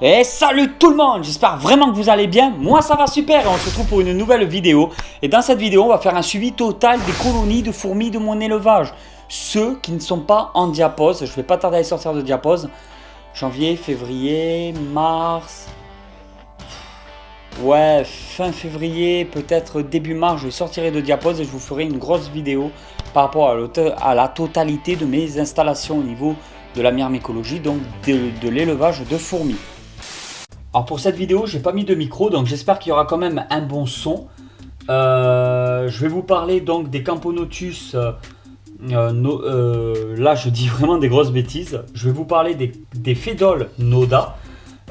Et salut tout le monde, j'espère vraiment que vous allez bien. Moi ça va super et on se retrouve pour une nouvelle vidéo. Et dans cette vidéo on va faire un suivi total des colonies de fourmis de mon élevage. Ceux qui ne sont pas en diapause, je ne vais pas tarder à les sortir de diapause. Janvier, février, mars... Ouais, fin février, peut-être début mars, je sortirai de diapause et je vous ferai une grosse vidéo par rapport à la totalité de mes installations au niveau de la myrmécologie, donc de l'élevage de fourmis. Alors pour cette vidéo, j'ai pas mis de micro, donc j'espère qu'il y aura quand même un bon son. Je vais vous parler donc des Camponotus. Là, je dis vraiment des grosses bêtises. Je vais vous parler des Phédoles Noda.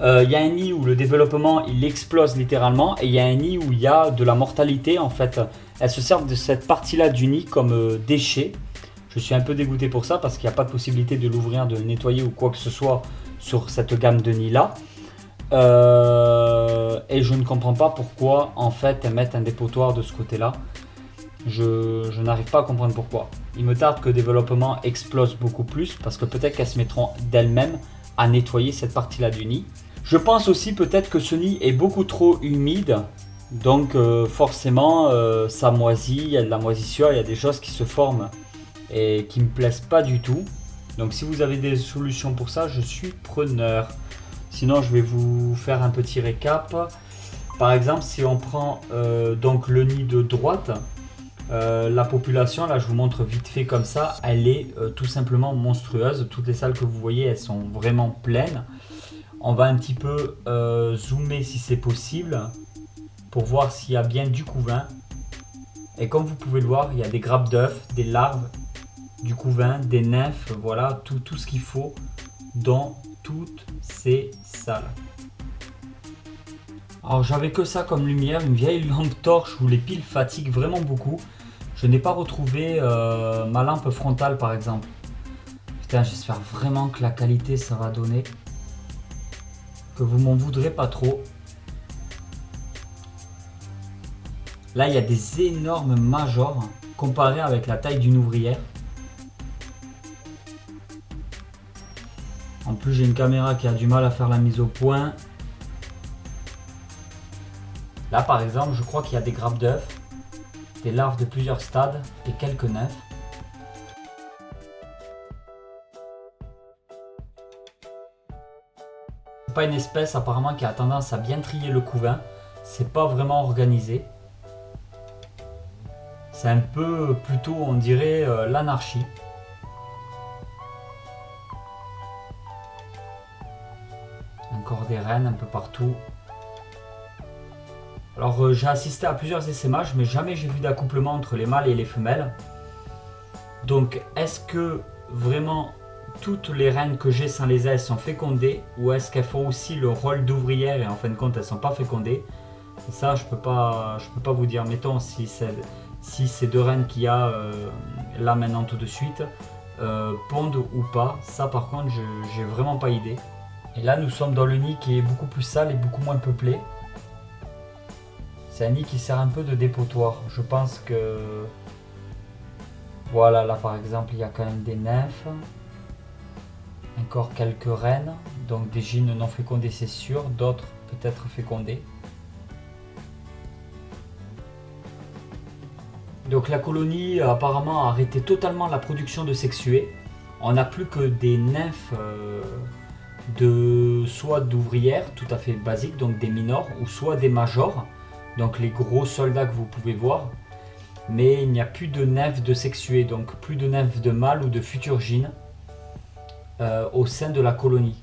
Il y a un nid où le développement il explose littéralement, et il y a un nid où il y a de la mortalité. En fait, elles se servent de cette partie-là du nid comme déchet. Je suis un peu dégoûté pour ça parce qu'il n'y a pas de possibilité de l'ouvrir, de le nettoyer ou quoi que ce soit sur cette gamme de nid-là. Et je ne comprends pas pourquoi en fait elles mettent un dépotoir de ce côté là. Je n'arrive pas à comprendre pourquoi. Il me tarde que le développement explose beaucoup plus, parce que peut-être qu'elles se mettront d'elles-mêmes à nettoyer cette partie là du nid. Je pense aussi peut-être que ce nid est beaucoup trop humide, donc forcément ça moisit, il y a de la moisissure, il y a des choses qui se forment et qui me plaisent pas du tout. Donc si vous avez des solutions pour ça, je suis preneur. Sinon, je vais vous faire un petit récap. Par exemple, si on prend donc le nid de droite, la population, là je vous montre vite fait comme ça, elle est tout simplement monstrueuse. Toutes les salles que vous voyez, elles sont vraiment pleines. On va un petit peu zoomer si c'est possible pour voir s'il y a bien du couvain. Et comme vous pouvez le voir, il y a des grappes d'œufs, des larves, du couvain, des nymphes, voilà, tout ce qu'il faut dans toutes ces salles. Alors j'avais que ça comme lumière, une vieille lampe torche où les piles fatiguent vraiment beaucoup. Je n'ai pas retrouvé ma lampe frontale par exemple. Putain, j'espère vraiment que la qualité ça va donner. Que vous m'en voudrez pas trop. Là il y a des énormes majors comparés avec la taille d'une ouvrière. En plus, j'ai une caméra qui a du mal à faire la mise au point. Là, par exemple, je crois qu'il y a des grappes d'œufs, des larves de plusieurs stades et quelques nymphes. C'est pas une espèce apparemment qui a tendance à bien trier le couvain. C'est pas vraiment organisé. C'est un peu plutôt, on dirait, l'anarchie. Encore des reines un peu partout. Alors j'ai assisté à plusieurs essaimages, mais jamais j'ai vu d'accouplement entre les mâles et les femelles. Donc est-ce que vraiment toutes les reines que j'ai sans les ailes sont fécondées, ou est-ce qu'elles font aussi le rôle d'ouvrière et en fin de compte elles ne sont pas fécondées? Et ça je peux pas vous dire. Mettons si ces deux reines qu'il y a là maintenant tout de suite pondent ou pas. Ça par contre j'ai vraiment pas idée. Et là nous sommes dans le nid qui est beaucoup plus sale et beaucoup moins peuplé. C'est un nid qui sert un peu de dépotoir. Je pense que... Voilà, là par exemple il y a quand même des nymphes. Encore quelques reines. Donc des gynes non fécondées c'est sûr. D'autres peut-être fécondées. Donc la colonie apparemment a arrêté totalement la production de sexués. On n'a plus que des nymphes... soit d'ouvrières tout à fait basiques, donc des minors, ou soit des majors, donc les gros soldats que vous pouvez voir, mais il n'y a plus de nymphes de sexués, donc plus de nymphes de mâles ou de futurs gynes au sein de la colonie.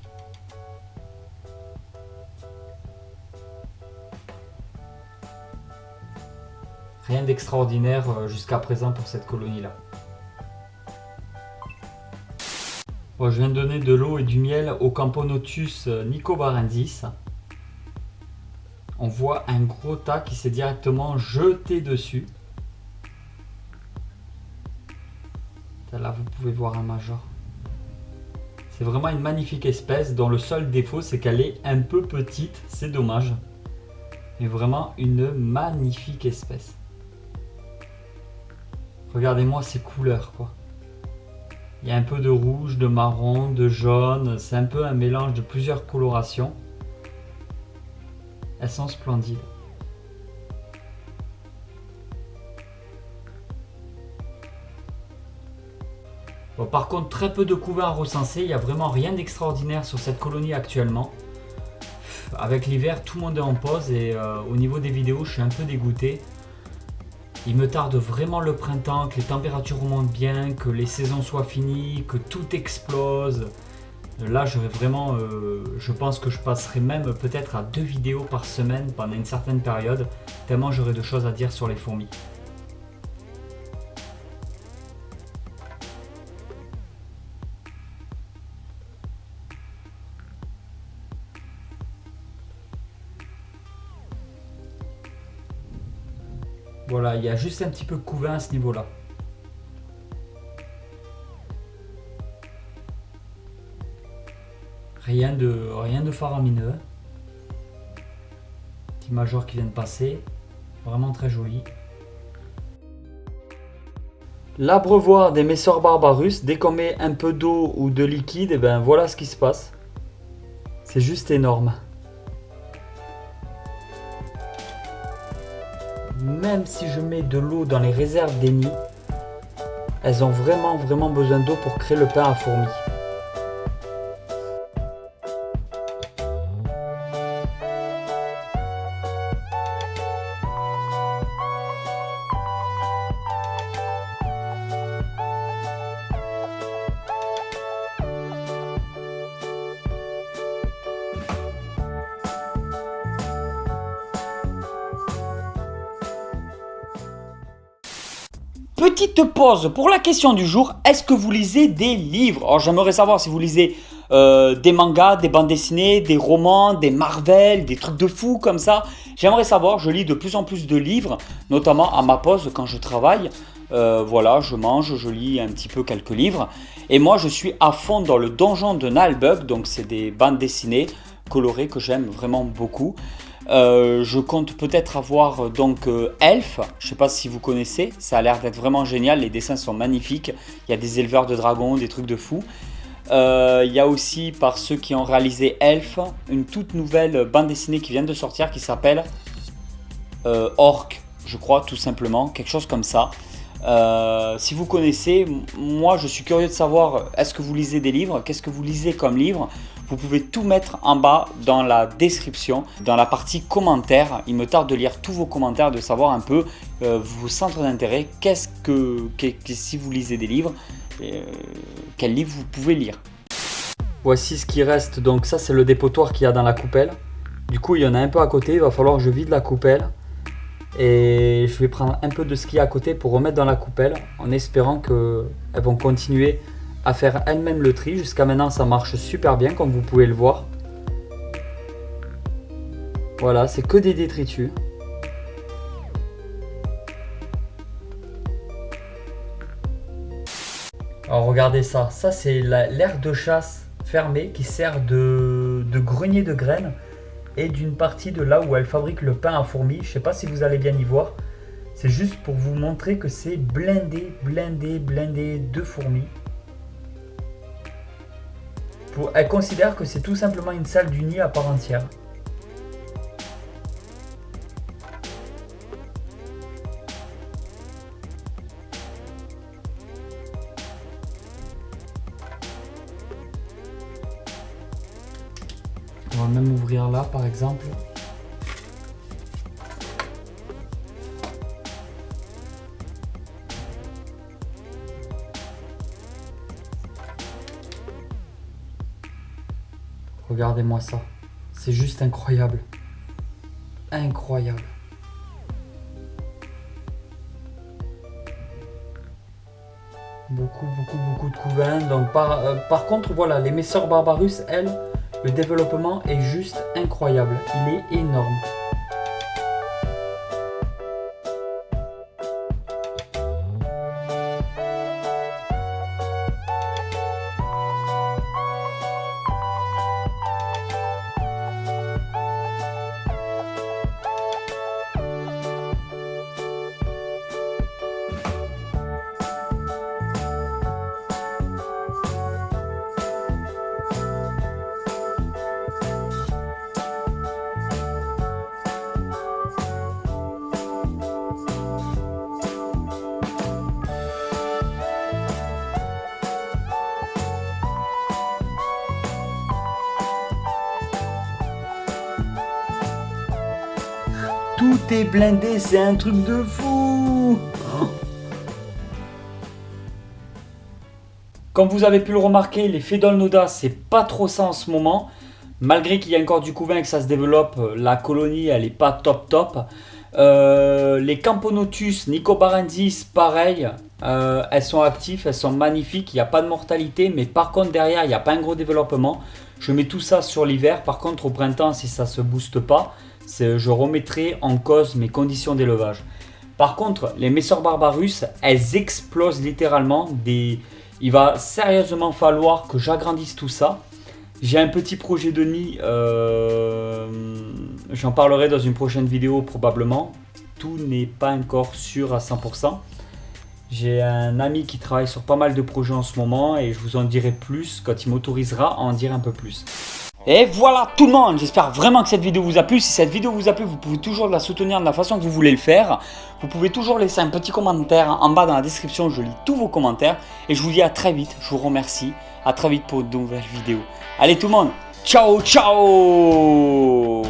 Rien d'extraordinaire jusqu'à présent pour cette colonie là. Bon, je viens de donner de l'eau et du miel au Camponotus nicobarensis. On voit un gros tas qui s'est directement jeté dessus. Là, vous pouvez voir un major. C'est vraiment une magnifique espèce dont le seul défaut, c'est qu'elle est un peu petite. C'est dommage. Mais vraiment une magnifique espèce. Regardez-moi ces couleurs, quoi. Il y a un peu de rouge, de marron, de jaune. C'est un peu un mélange de plusieurs colorations. Elles sont splendides. Bon, par contre, très peu de couverts recensés. Il n'y a vraiment rien d'extraordinaire sur cette colonie actuellement. Avec l'hiver, tout le monde est en pause et au niveau des vidéos, je suis un peu dégoûté. Il me tarde vraiment le printemps, que les températures remontent bien, que les saisons soient finies, que tout explose. Là, je pense que je passerai même peut-être à 2 vidéos par semaine pendant une certaine période, tellement j'aurai de choses à dire sur les fourmis. Voilà, il y a juste un petit peu de couvain à ce niveau-là. Rien de faramineux. Petit major qui vient de passer. Vraiment très joli. L'abreuvoir des Messor Barbarus, dès qu'on met un peu d'eau ou de liquide, et ben voilà ce qui se passe. C'est juste énorme. Même si je mets de l'eau dans les réserves des nids, elles ont vraiment besoin d'eau pour créer le pain à fourmis. Petite pause pour la question du jour, est-ce que vous lisez des livres? Alors j'aimerais savoir si vous lisez des mangas, des bandes dessinées, des romans, des Marvel, des trucs de fou comme ça. J'aimerais savoir, je lis de plus en plus de livres, notamment à ma pause quand je travaille. Voilà, je mange, je lis un petit peu quelques livres. Et moi je suis à fond dans le donjon de Nalbug, donc c'est des bandes dessinées colorées que j'aime vraiment beaucoup. Je compte peut-être avoir donc Elf, je ne sais pas si vous connaissez, ça a l'air d'être vraiment génial, les dessins sont magnifiques, il y a des éleveurs de dragons, des trucs de fou. Il y a aussi par ceux qui ont réalisé Elf, une toute nouvelle bande dessinée qui vient de sortir qui s'appelle Orc, je crois tout simplement, quelque chose comme ça. Si vous connaissez, moi je suis curieux de savoir, est-ce que vous lisez des livres, qu'est-ce que vous lisez comme livre? Vous pouvez tout mettre en bas dans la description, dans la partie commentaires. Il me tarde de lire tous vos commentaires, de savoir un peu vos centres d'intérêt, si vous lisez des livres, quels livres vous pouvez lire. Voici ce qui reste, donc ça c'est le dépotoir qu'il y a dans la coupelle. Du coup il y en a un peu à côté, il va falloir que je vide la coupelle. Et je vais prendre un peu de ce qu'il y a à côté pour remettre dans la coupelle, en espérant qu'elles vont continuer à faire elles-mêmes le tri. Jusqu'à maintenant ça marche super bien comme vous pouvez le voir. Voilà, c'est que des détritus. Alors regardez ça, ça c'est l'aire de chasse fermée qui sert de grenier de graines et d'une partie de là où elle fabrique le pain à fourmis. Je ne sais pas si vous allez bien y voir. C'est juste pour vous montrer que c'est blindé de fourmis. Elle considère que c'est tout simplement une salle du nid à part entière. On va même ouvrir là par exemple. Regardez-moi ça, c'est juste incroyable. Incroyable. Beaucoup de couvains. Donc par contre, voilà, les Messor Barbarus, elles, le développement est juste incroyable. Il est énorme. Tout est blindé, c'est un truc de fou. Comme vous avez pu le remarquer, les Fedolnoda, c'est pas trop ça en ce moment. Malgré qu'il y a encore du couvain et que ça se développe, la colonie, elle est pas top. Les Camponotus, Nicobarensis, pareil, elles sont actives, elles sont magnifiques, il n'y a pas de mortalité, mais par contre derrière, il n'y a pas un gros développement. Je mets tout ça sur l'hiver, par contre au printemps, si ça ne se booste pas, je remettrai en cause mes conditions d'élevage. Par contre, les Messor Barbarus, elles explosent littéralement. Il va sérieusement falloir que j'agrandisse tout ça. J'ai un petit projet de nid, j'en parlerai dans une prochaine vidéo probablement. Tout n'est pas encore sûr à 100%. J'ai un ami qui travaille sur pas mal de projets en ce moment et je vous en dirai plus quand il m'autorisera à en dire un peu plus. Et voilà tout le monde, j'espère vraiment que cette vidéo vous a plu. Si cette vidéo vous a plu, vous pouvez toujours la soutenir de la façon que vous voulez le faire. Vous pouvez toujours laisser un petit commentaire en bas dans la description, je lis tous vos commentaires. Et je vous dis à très vite, je vous remercie. À très vite pour de nouvelles vidéos. Allez tout le monde, ciao ciao.